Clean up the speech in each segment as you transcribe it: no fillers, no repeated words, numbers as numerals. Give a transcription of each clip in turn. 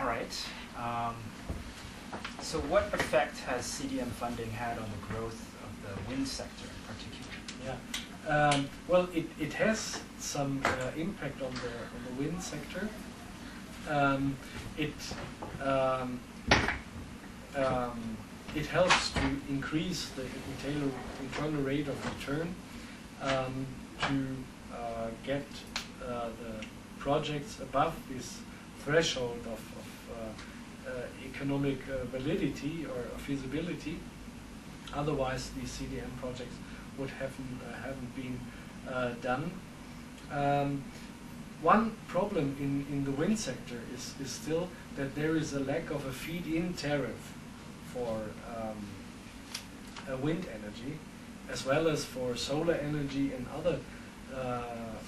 All right. So what effect has CDM funding had on the growth of the wind sector in particular? Yeah. Well, it has some impact on the wind sector. It helps to increase the internal rate of return to get the projects above this threshold of economic validity or feasibility. Otherwise, these CDM projects would haven't been done. One problem in the wind sector is still that there is a lack of a feed-in tariff for wind energy, as well as for solar energy and other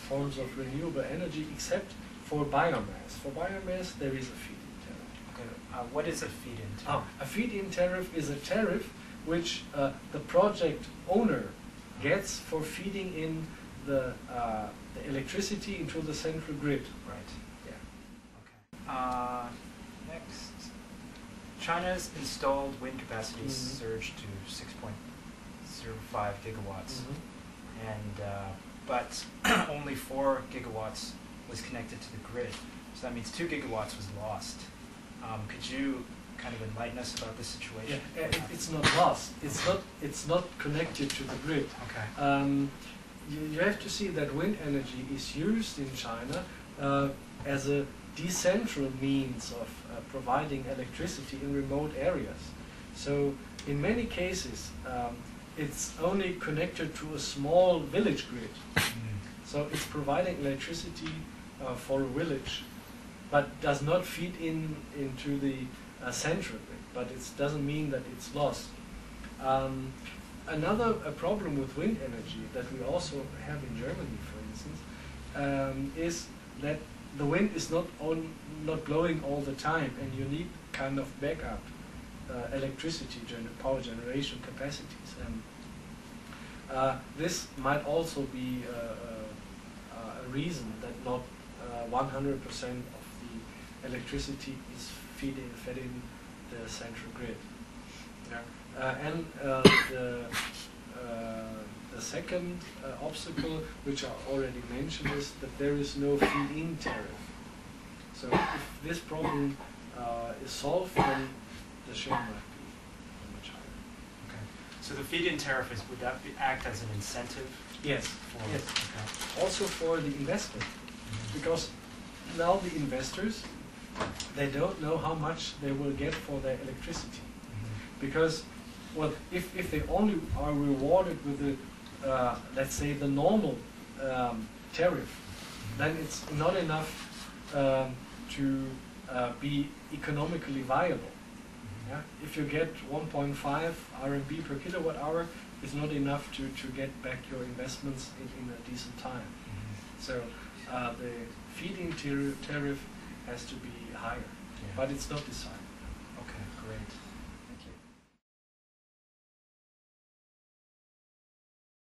forms of renewable energy, except for biomass. For biomass, there is a feed-in tariff. Okay. What is a feed-in tariff? A feed-in tariff is a tariff which the project owner gets for feeding in the electricity into the central grid. Right. Yeah. Okay. Next, China's installed wind capacity surged to 6.05 gigawatts, and but only 4 gigawatts was connected to the grid. So that means 2 gigawatts was lost. Could you kind of enlighten us about this situation? Yeah, it's not lost. It's not connected to the grid. Okay. You have to see that wind energy is used in China as a decentral means of providing electricity in remote areas. So in many cases, it's only connected to a small village grid. So it's providing electricity for a village, but does not feed into the central grid. But it doesn't mean that it's lost. Another problem with wind energy that we also have in Germany, for instance, is that the wind is not blowing all the time, and you need kind of backup electricity power generation capacities. And this might also be a reason that not 100% of the electricity is fed in the central grid. Yeah. The second obstacle, which I already mentioned, is that there is no feed-in tariff. So if this problem is solved, then the share might be much higher. Okay. So the feed-in tariff would that act as an incentive? Yes. Yes. Okay. Also for the investment, because now the investors, they don't know how much they will get for their electricity. Because, well, if they only are rewarded with the, let's say, the normal tariff, then it's not enough to be economically viable. Yeah? If you get 1.5 RMB per kilowatt hour, it's not enough to get back your investments in a decent time. So the feed-in tariff has to be higher, but it's not decided. Okay, great.